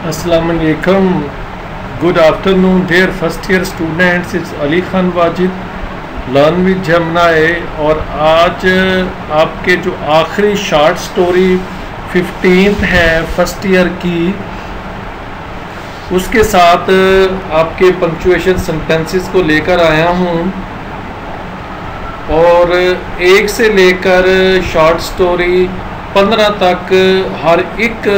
Assalamu alaikum. Good afternoon, dear first year students. It's Ali Khan Wajid, Learn with Gemini. और आज आपके जो आखिरी शॉर्ट स्टोरी 15th है फर्स्ट ईयर की, उसके साथ आपके पंक्चुएशन सेंटेंसेस को लेकर आया हूँ। और 1 से लेकर शॉर्ट स्टोरी 15 तक हर एक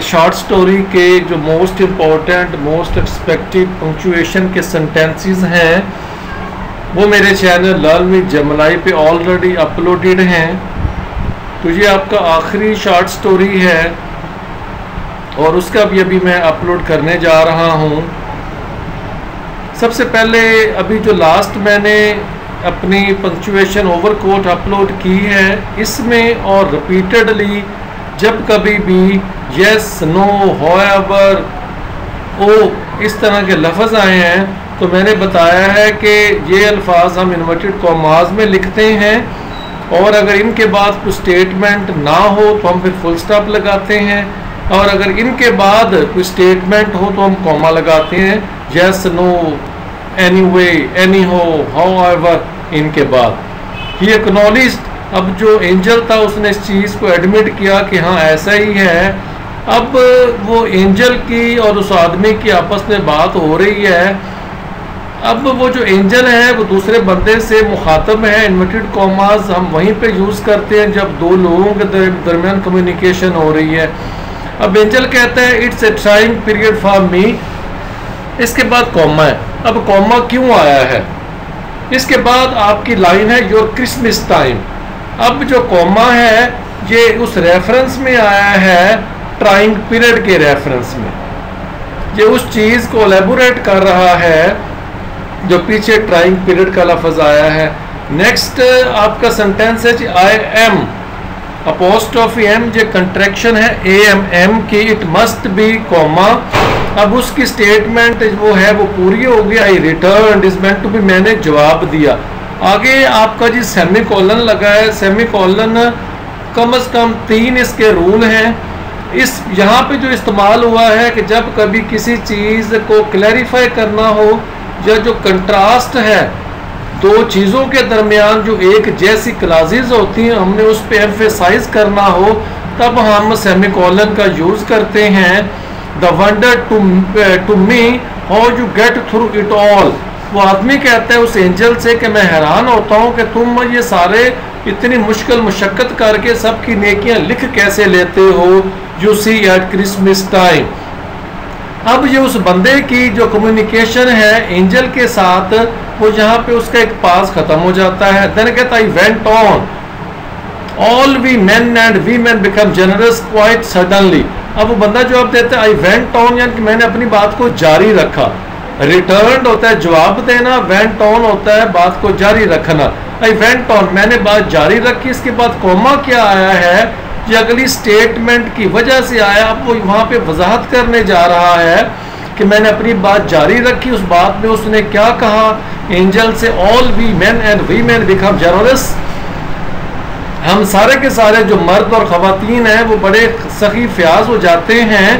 शॉर्ट स्टोरी के जो most important most expected punctuation के सेंटेंसेस हैं वो मेरे चैनल लर्न विद जेमिनी पे ऑलरेडी अपलोडेड हैं। तो ये आपका आखिरी शॉर्ट स्टोरी है और उसका भी अभी मैं अपलोड करने जा रहा हूँ। सबसे पहले अभी जो लास्ट मैंने अपनी पंक्चुएशन ओवरकोट अपलोड की है, इसमें और रिपीटेडली जब कभी भी यस, नो, हाउएवर, ओ इस तरह के लफ्ज़ आए हैं तो मैंने बताया है कि ये अल्फाज हम इन्वर्टेड कॉमास में लिखते हैं और अगर इनके बाद कोई स्टेटमेंट ना हो तो हम फिर फुल स्टॉप लगाते हैं, और अगर इनके बाद कोई स्टेटमेंट हो तो हम कॉमा लगाते हैं। यस, नो, एनीवे, एनी हो, हाउएवर इनके बाद। ही एक्नॉलेज्ड, अब जो एंजल था उसने इस चीज़ को एडमिट किया कि हाँ ऐसा ही है। अब वो एंजल की और उस आदमी की आपस में बात हो रही है। अब वो जो एंजल है वो दूसरे बंदे से मुखातब है। इन्वर्टेड कॉमास हम वहीं पे यूज़ करते हैं जब दो लोगों के दरमियान कम्युनिकेशन हो रही है। अब एंजल कहता है it's a trying period for me, इसके बाद कॉमा है। अब कॉमा क्यों आया है? इसके बाद आपकी लाइन है योर क्रिसमस टाइम। अब जो कॉमा है ये उस रेफरेंस में आया है, ट्राइंग पीरियड के रेफरेंस में। ये उस चीज़ को एलेबोरेट कर रहा है जो पीछे ट्राइंग पीरियड का लफ्ज़ आया है। नेक्स्ट आपका सेंटेंस है आई एम, अपोस्ट्रोफी एम, ये कंट्रैक्शन है एम की, इट मस्ट बी कॉमा। अब उसकी स्टेटमेंट वो है वो पूरी हो गई। I return is meant to be, मैंने जवाब दिया। आगे आपका जी सेमी कॉलन लगा है। सेमी कॉलन कम से कम 3 इसके रूल हैं। इस यहाँ पे जो इस्तेमाल हुआ है कि जब कभी किसी चीज़ को क्लैरिफाई करना हो या जो कंट्रास्ट है दो चीज़ों के दरमियान जो एक जैसी क्लासेस होती हैं हमने उस पर एम्फेसाइज करना हो तब हम सेमी कॉलन का यूज़ करते हैं। The wonder to me how you get through it all, वो आदमी कहता है उस एंजल से कि मैं हैरान होता हूँ कि तुम ये सारे इतनी मुश्किल मुशक्क़त करके सबकी नेकियां लिख कैसे लेते हो। You see at Christmas time. अब ये उस बंदे की जो कम्युनिकेशन है एंजल के साथ वो यहाँ पे उसका एक पास ख़त्म हो जाता है। देन कहता I went on all we man and we man become generous quite suddenly. अब वो बंदा जवाब देता है आई वेंट ऑन, यानी कि मैंने अपनी बात को जारी रखा। रिटर्न होता है जवाब देना, वेंट ऑन होता है बात को जारी रखना। आई वेंट ऑन, मैंने बात जारी रखी। इसके बाद कॉमा क्या आया है, ये अगली स्टेटमेंट की वजह से आया। अब वो वहाँ पे वजाहत करने जा रहा है कि मैंने अपनी बात जारी रखी। उस बात में उसने क्या कहा एंजल से, all we man and we man become generous, हम सारे के सारे जो मर्द और ख़वातीन हैं वो बड़े सखी फ्याज हो जाते हैं।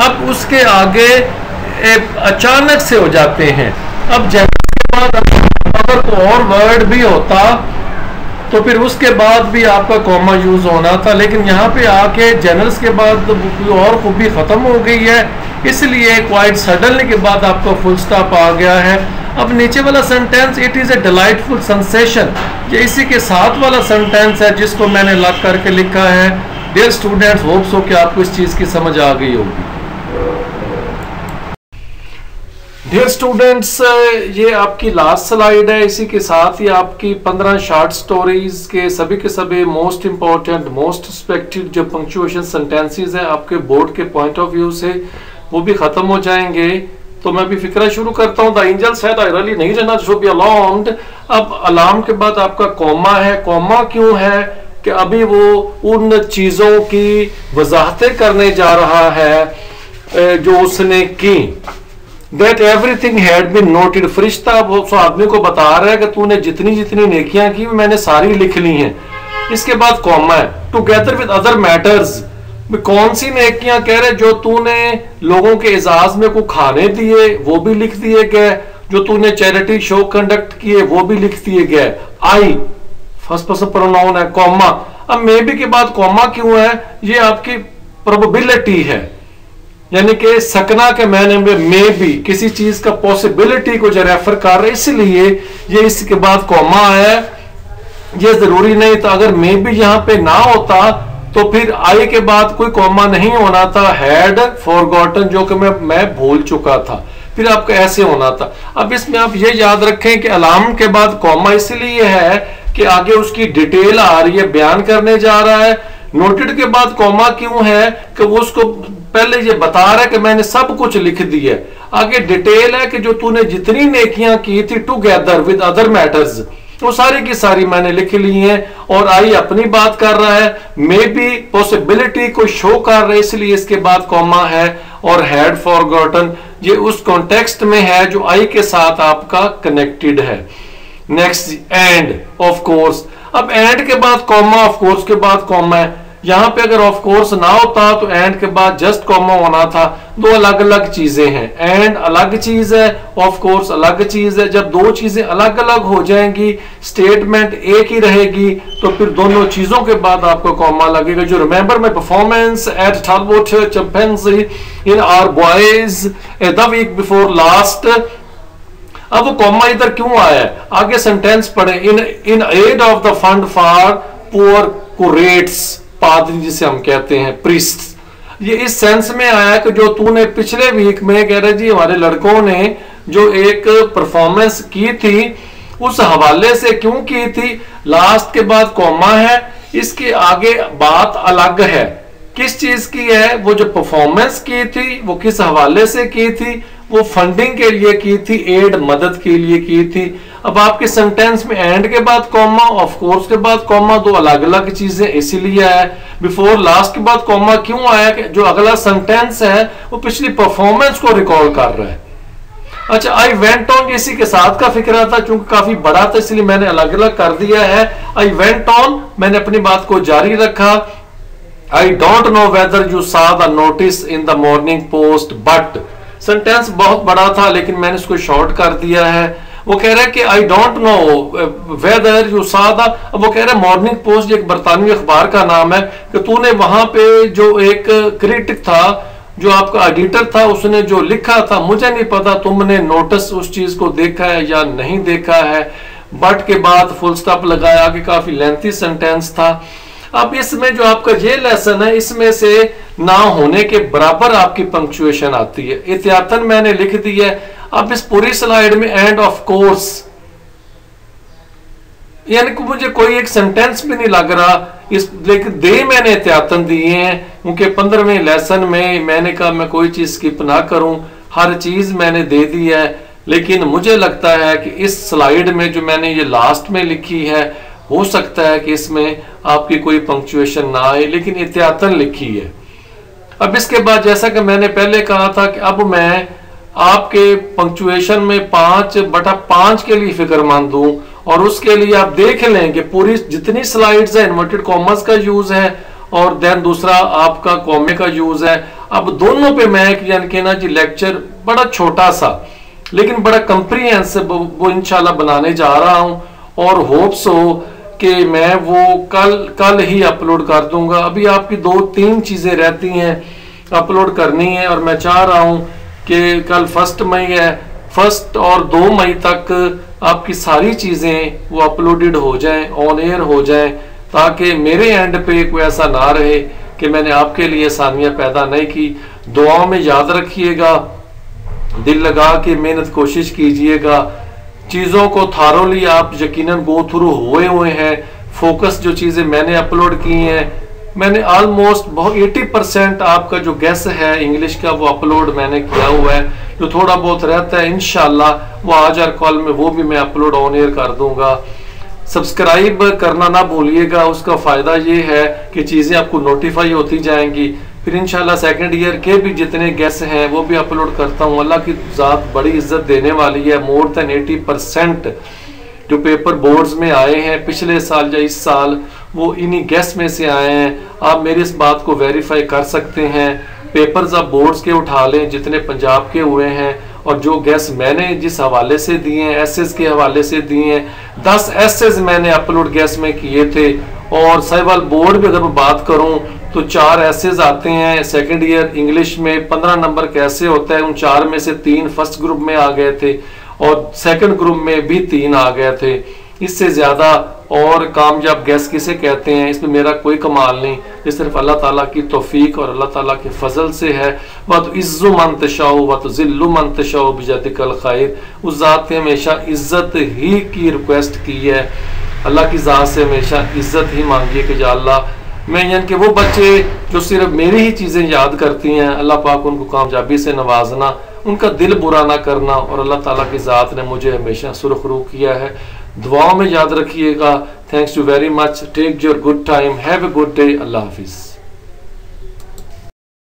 अब उसके आगे अचानक से हो जाते हैं। अब जनरस के बाद अगर कोई और वर्ड भी होता तो फिर उसके बाद भी आपका कॉमा यूज़ होना था, लेकिन यहाँ पे आके जनरस के बाद कोई और खूबी ख़त्म हो गई है, इसलिए क्वाइट सडनली के बाद आपका फुल स्टॉप आ गया है। अब नीचे वाला sentence it is a delightful sensation, ये इसी के साथ वाला सेंटेंस है जिसको मैंने लग करके लिखा है। डियर स्टूडेंट्स, होप सो कि आपको इस चीज़ की समझ आ गई होगी। डियर स्टूडेंट्स, ये आपकी लास्ट स्लाइड है। इसी के साथ ही आपकी 15 शॉर्ट स्टोरीज के सभी मोस्ट इंपॉर्टेंट मोस्ट एक्सपेक्टेड जो पंक्चुएशन सेंटेंसेस हैं आपके बोर्ड के पॉइंट ऑफ व्यू से वो भी ख़त्म हो जाएंगे। तो मैं भी फिक्रा शुरू करता हूँ। The angel said I really नहीं रहना शुड बी अलार्म्ड। अब अलार्म के बाद आपका कॉमा है। कॉमा क्यों है कि अभी वो उन चीज़ों की वजाहतें करने जा रहा है जो उसने की। That everything had been noted, फरिश्ता उस आदमी को बता रहा है कि तूने जितनी जितनी नेकियां की मैंने सारी लिख ली हैं। इसके बाद कॉमा है टुगेदर विद अदर मैटर्स, कौन सी नेकियां कह रहे, जो तूने लोगों के एजाज में को खाने दिए वो भी लिख दिए गए, जो तूने चैरिटी शो कंडक्ट किए वो भी लिख दिए गए। आई फर्स्ट पर्सन प्रोनाउन है, कॉमा। अब मे बी के बाद कॉमा क्यों है, ये आपकी प्रोबेबिलिटी है, यानी कि सकना के मैंने में मे बी किसी चीज का पॉसिबिलिटी को जो रेफर कर रहे, इसलिए ये इसके बाद कॉमा है। ये जरूरी नहीं था, अगर मे बी यहां पे ना होता तो फिर आई के बाद कोई कॉमा नहीं होना था, हैड फॉरगॉटन जो कि मैं भूल चुका था, फिर आपका ऐसे होना था। अब इसमें आप ये याद रखें कि अलाम के बाद कॉमा इसलिए है कि आगे उसकी डिटेल आ रही है, बयान करने जा रहा है। नोटेड के बाद कॉमा क्यों है कि वो उसको पहले ये बता रहा है कि मैंने सब कुछ लिख दिया, आगे डिटेल है कि जो तूने जितनी नेकियां की थी टुगेदर विद अदर मैटर्स वो सारी की सारी मैंने लिख ली हैं। और आई अपनी बात कर रहा है, मे बी पॉसिबिलिटी को शो कर रहा है, इसलिए इसके बाद कॉमा है। और हैड फॉरगॉटन ये उस कॉन्टेक्स्ट में है जो आई के साथ आपका कनेक्टेड है। नेक्स्ट एंड ऑफ कोर्स, अब एंड के बाद कॉमा, ऑफ कोर्स के बाद कॉमा है। यहां पे अगर ऑफ कोर्स ना होता तो एंड के बाद जस्ट कॉमा होना था। दो अलग अलग चीजें हैं, एंड अलग चीज है, ऑफ कोर्स अलग चीज है। जब दो चीजें अलग अलग हो जाएंगी, स्टेटमेंट एक ही रहेगी, तो फिर दोनों चीजों के बाद आपको कॉमा लगेगा। जो remember my performance at turbo champions in our boys the week before last. अब वो कॉमा इधर क्यों आया है, आगे सेंटेंस पढ़े, in aid of the fund for poor curates, पादरी जिसे हम कहते हैं प्रीस्ट। ये इस सेंस में आया कि जो तूने पिछले वीक में कह रहे जी हमारे लड़कों ने जो एक परफॉर्मेंस की थी उस हवाले से क्यों की थी, लास्ट के बाद कॉमा है, इसके आगे बात अलग है। किस चीज की है, वो जो परफॉर्मेंस की थी वो किस हवाले से की थी, वो फंडिंग के लिए की थी, एड मदद के लिए की थी। अब आपके सेंटेंस में एंड के बाद कॉमा, ऑफ कोर्स के बाद कॉमा, दो अलग अलग चीजें इसीलिए आया। बिफोर लास्ट के बाद कॉमा क्यों आया कि जो अगला सेंटेंस है वो पिछली परफॉर्मेंस को रिकॉल कर रहा है। अच्छा, आई वेंट ऑन इसी के साथ का फिक्रा था, चूंकि काफी बड़ा था इसलिए मैंने अलग अलग कर दिया है। आई वेंट ऑन, मैंने अपनी बात को जारी रखा। I don't know whether you saw the notice in the morning post but, sentence बहुत बड़ा था लेकिन मैंने इसको शॉर्ट कर दिया है। वो कह रहा है कि आई don't know whether you saw the, अब वो कह रहा है मॉर्निंग पोस्ट एक बरतानवी अखबार का नाम है, कि तूने वहां पे जो एक क्रिटिक था, जो आपका एडिटर था, उसने जो लिखा था, मुझे नहीं पता तुमने नोटिस उस चीज को देखा है या नहीं देखा है। बट के बाद फुल स्टॉप लगाया, आगे काफी लेंथी सेंटेंस था। अब इसमें जो आपका ये लेसन है, इसमें से ना होने के बराबर आपकी पंक्चुएशन आती है, एहतियातन मैंने लिख दी है। अब इस पूरी स्लाइड में एंड ऑफ कोर्स, यानी कि मुझे कोई एक सेंटेंस भी नहीं लग रहा, इस लेकिन दे मैंने एहतियातन दिए हैं, क्योंकि 15वें लेसन में मैंने कहा मैं कोई चीज स्किप ना करूं, हर चीज मैंने दे दी है। लेकिन मुझे लगता है कि इस स्लाइड में जो मैंने ये लास्ट में लिखी है, हो सकता है कि इसमें आपकी कोई पंक्चुएशन ना आए, लेकिन एहतियातन लिखी है। अब इसके बाद जैसा कि मैंने पहले कहा था कि अब मैं आपके पंक्चुएशन में 5/5 के लिए फिक्रमंद हूं, और उसके लिए आप देख लें कि पूरी जितनी स्लाइड्स है इन्वर्टेड कॉमर्स का यूज है, और देन दूसरा आपका कॉमे का यूज है। अब दोनों पे मैं यानी कि ना जी लेक्चर बड़ा छोटा सा लेकिन बड़ा कंप्रीहेंसिव वो इंशाल्लाह बनाने जा रहा हूं, और होप्स हो कि मैं वो कल ही अपलोड कर दूंगा। अभी आपकी 2-3 चीजें रहती हैं अपलोड करनी है, और मैं चाह रहा हूं कि कल 1 मई है, 1 और 2 मई तक आपकी सारी चीजें वो अपलोडेड हो जाएं, ऑन एयर हो जाएं, ताकि मेरे एंड पे कोई ऐसा ना रहे कि मैंने आपके लिए आसानियां पैदा नहीं की। दुआओं में याद रखिएगा, दिल लगा के मेहनत कोशिश कीजिएगा, चीजों को थारोली आप यकीनन गो थ्रू हुए हैं। फोकस जो चीजें मैंने अपलोड की हैं, मैंने ऑलमोस्ट बहुत 80% आपका जो गेस है इंग्लिश का वो अपलोड मैंने किया हुआ है। जो थोड़ा बहुत रहता है इंशाल्लाह वो आज हर कॉल में वो भी मैं अपलोड ऑन एयर कर दूंगा। सब्सक्राइब करना ना भूलिएगा, उसका फायदा ये है कि चीजें आपको नोटिफाई होती जाएंगी। फिर इंशाल्लाह सेकंड ईयर के भी जितने गेस हैं वो भी अपलोड करता हूँ। अल्लाह की ज़ात बड़ी इज्जत देने वाली है। मोर देन 80% जो पेपर बोर्ड्स में आए हैं पिछले साल या इस साल, वो इन्हीं गेस में से आए हैं। आप मेरी इस बात को वेरीफाई कर सकते हैं। पेपर्स आप बोर्ड्स के उठा लें जितने पंजाब के हुए हैं, और जो गैस मैंने जिस हवाले से दिए हैं, एसेस के हवाले से दिए हैं, 10 एसेस मैंने अपलोड गैस में किए थे। और साहिवाल बोर्ड भी अगर मैं बात करूं तो 4 एसेस आते हैं सेकंड ईयर इंग्लिश में। 15 नंबर कैसे होता है, उन 4 में से 3 फर्स्ट ग्रुप में आ गए थे और सेकंड ग्रुप में भी 3 आ गए थे। इससे ज़्यादा और कामयाब गैस किसे कहते हैं, इसमें मेरा कोई कमाल नहीं, ये सिर्फ अल्लाह ताला की तौफीक और अल्लाह ताला के फजल से है। वत इज़्ज़ु मन तशाउ वत ज़िल्लु मन तशाउ बियदिकल खैर। उस ज़ात ने हमेशा इज्जत ही की रिक्वेस्ट की है, अल्लाह की ज़ात से हमेशा इज्जत ही मांगी है कि या अल्लाह मैं यानी कि वो बच्चे जो सिर्फ मेरी ही चीज़ें याद करती हैं, अल्लाह पाक उनको कामयाबी से नवाजना, उनका दिल बुरा ना करना। और अल्लाह ताला की ज़ात ने मुझे हमेशा सुरखरू किया है। दुआओं में याद रखिएगा। Thanks you very much. Take your good time. Have a good day. अल्लाह हाफिज़।